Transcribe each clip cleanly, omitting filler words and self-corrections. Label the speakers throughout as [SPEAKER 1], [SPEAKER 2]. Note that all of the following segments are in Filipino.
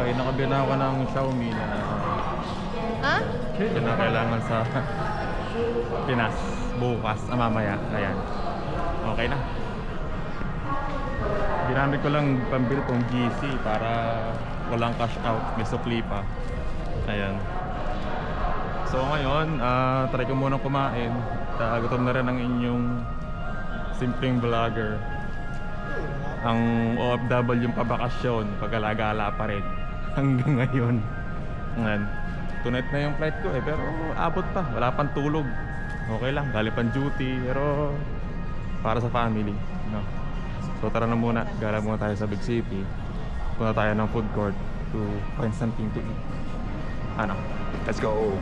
[SPEAKER 1] Okay, nakabila ako ng Xiaomi na
[SPEAKER 2] Ha?
[SPEAKER 1] kinakailangan sa Pinas bukas, mamaya. Ayan. Okay na. Ginamit ko lang pambili kong GC para walang cash out, may sukli pa. Ayan. So ngayon, try ko munang kumain. Gutom na rin ang inyong simpleng vlogger. Ang OFW yung pabakasyon, pag-alagala pa rin hanggang ngayon. Ngayon, tonight na yung flight ko pero abot pa, wala pang tulog. Okay lang, galing pang duty, pero para sa family, no? So tara na muna, gala muna tayo sa Big City. Punta tayo ng food court to find something to eat. Ano? Let's go!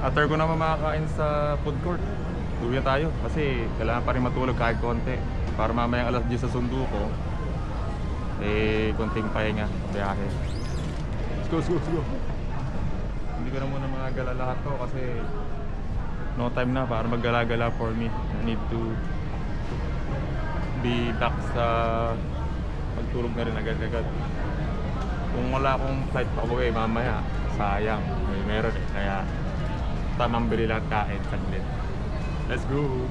[SPEAKER 1] After ko naman makakain sa food court, uwi na tayo kasi kailangan pa rin matulog kahit konti para mamayang alas 10 sa sundo ko konting pahinga, biyahe. Let's go, let's go, let's go. Hindi ko na muna mga gala lahat to kasi no time na para maggala-gala for me. I need to be back sa pagtulog na rin agad-agad. Kung wala akong flight pa uwi mamaya, sayang. Meron kaya tamang bili lahat kain saglit. Let's go!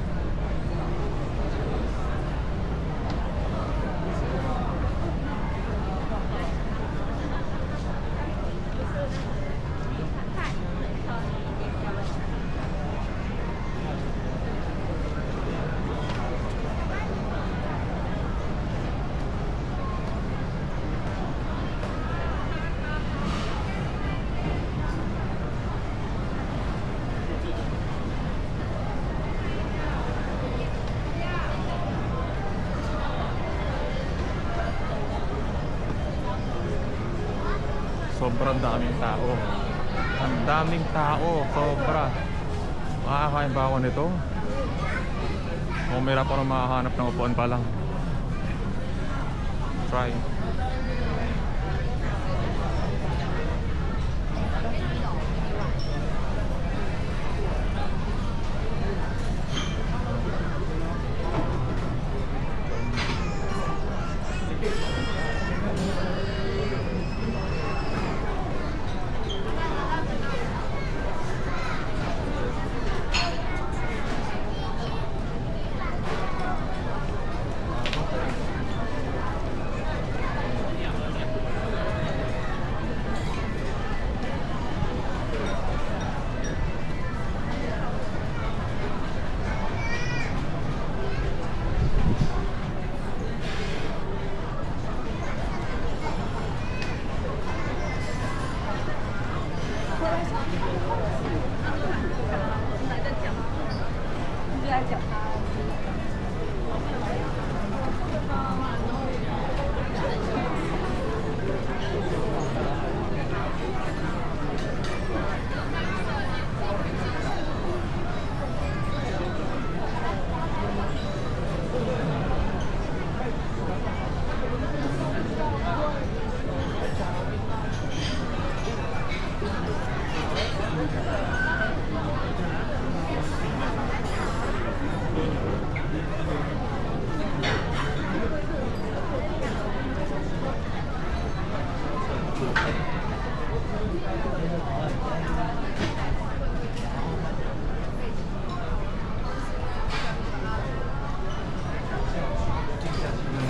[SPEAKER 1] Sobrang daming tao. Ang daming tao, sobra. Makakain ba ako nito? Umira pa rin makahanap ng upuan pa lang. Try.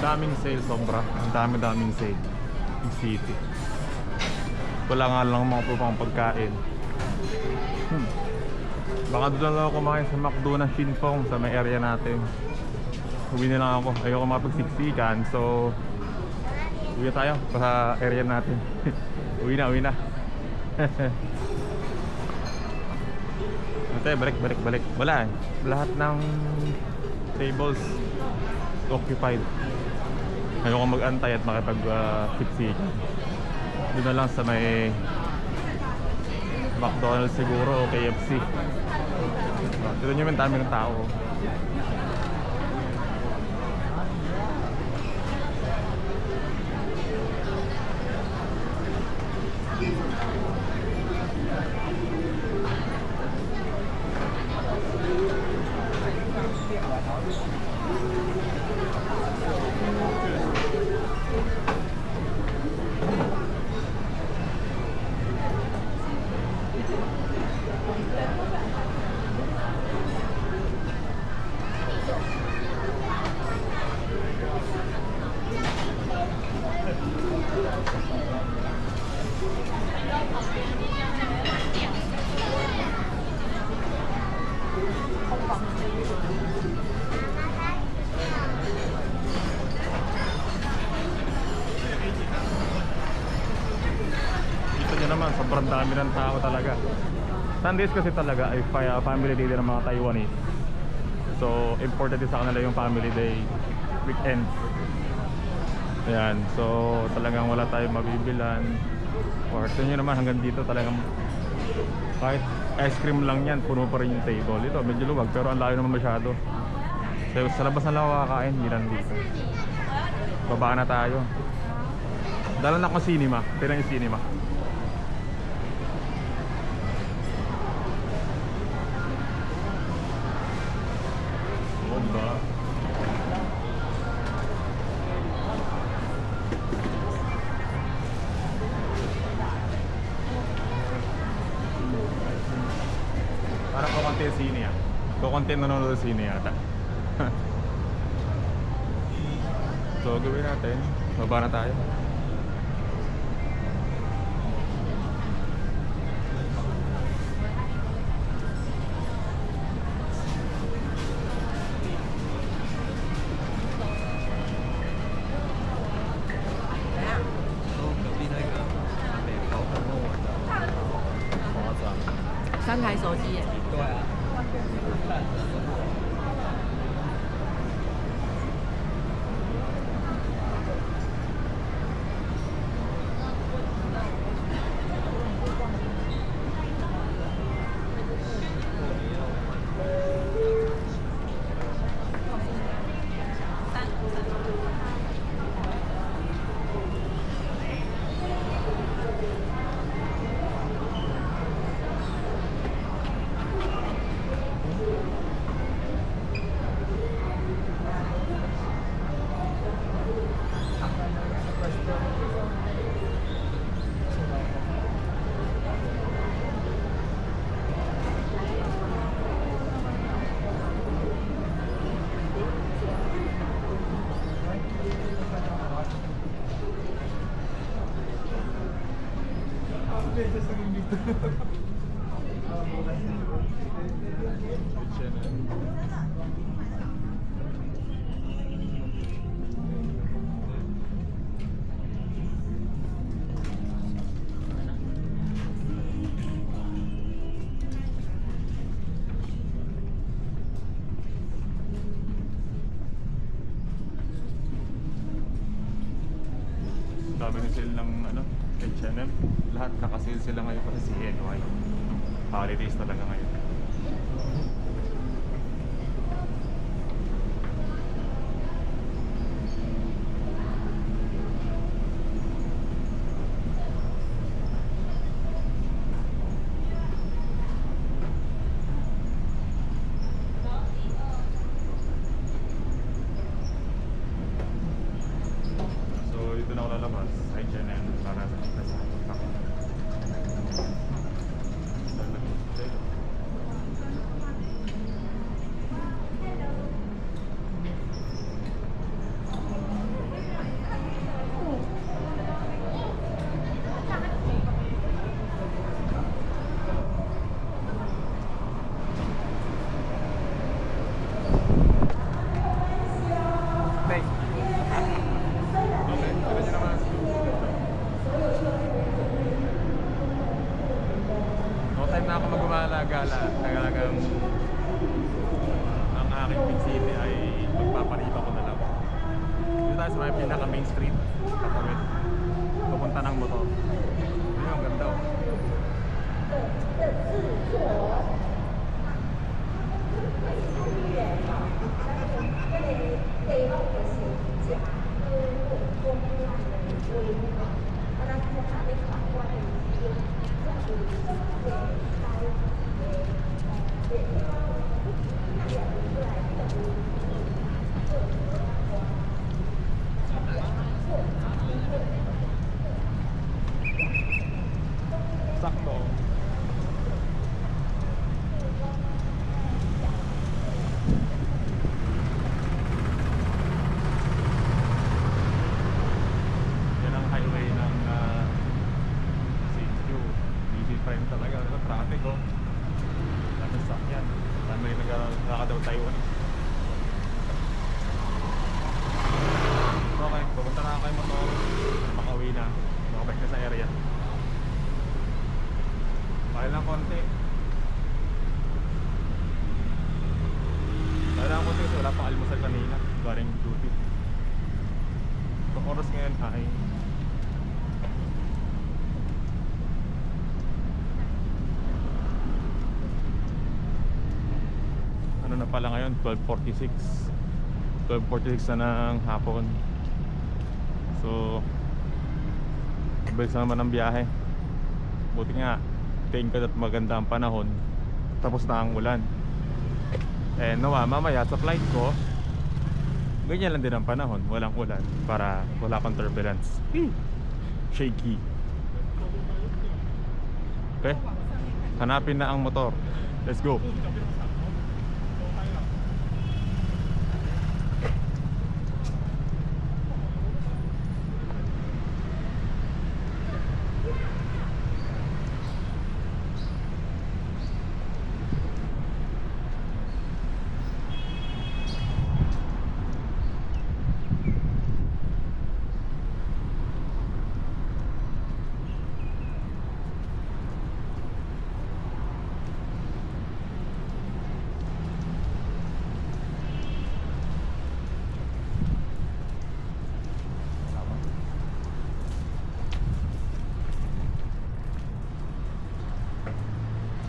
[SPEAKER 1] Daming sale, sobra. Ang dami-daming sale yung city. Wala nga lang mga pupang pagkain. Baka doon lang ako kumain sa McDo na Shinfong sa may area natin. Uwi na lang ako. Ayoko mapagsiksikan. So uwi tayo sa area natin. Uwi na, uwi na. Ate, balik. Wala eh. Lahat ng tables occupied. Ayoko mag-antay at makipag-siksikan. Doon na lang sa may McDonald's siguro o KFC. Dito nyo yung dami ng tao. Sobrang dami ng tao talaga. Sundays kasi talaga ay family day din ng mga Taiwanese. So important din sa kanila yung family day weekends. Ayan, so talagang wala tayong mabibilan. Or ito nyo naman hanggang dito talagang kahit ice cream lang yan, puno pa rin yung table. Ito medyo luwag pero ang layo naman masyado. So sa labas na lang makakain, hindi lang dito. Baba na tayo. Dala na akong cinema. Tignan yung cinema. Parang kukunti yung sine yan. Kukunti nanonood yung sine yata. So gawin natin. Baba na tayo.3
[SPEAKER 2] 台手机耶。
[SPEAKER 3] 对啊。
[SPEAKER 1] Dami na sale ng ano, H&M. Lahat nakasale sila ngayon kasi CNY. Holidays talaga ngayon. Talagang ang aking big city ay magpapariba ko na lang. Dito tayo sa may pinaka main street. Tatawid. Pupunta ng motor. Ayun, ang ganda oh. Sakto. Yan ang highway ng CQ. Busy pa rin talaga. Ito, traffic oh. Dami sakyan. Dami rin nagkakadaw Taiwan. Okay, pupunta na ako kay motor. Makauwi na. Makabalik na sa area. Kaya lang konti. Kaya lang konti kasi wala pang almusal kanina. Galing duty. So oras ngayon ay ano na pala ngayon? 12:46. 12:46 na ng hapon. So bilis na naman ang biyahe. Buti nga tingkad at maganda ang panahon. Tapos na ang ulan. Eh nawa mamaya sa flight ko ganyan lang din ang panahon. Walang ulan para wala kang turbulence. Shaky. Okay, hanapin na ang motor. Let's go.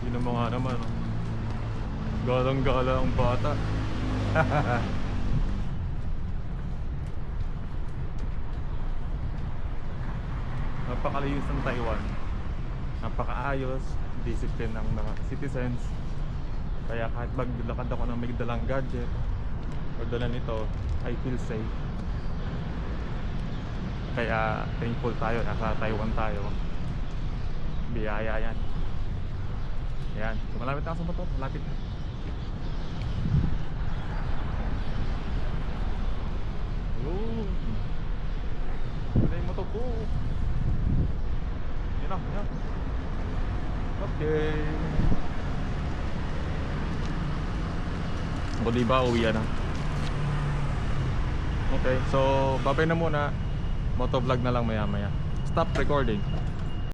[SPEAKER 1] Yun mo nga naman oh. Galang-gala ang bata. Napakalinis ng Taiwan. Napakaayos. Discipline ng mga citizens. Kaya kahit maglakad ako ng may dalang gadget o dala nito, I feel safe. Kaya thankful tayo, nasa Taiwan tayo. Biyaya yan. Yan, so, malapit na ako sa motor, malapit na. Yun. Ito yung motor ko. Yan na, yan. Okay. O diba, uwi na. Okay, so babay na muna. Motovlog na lang maya maya. Stop recording.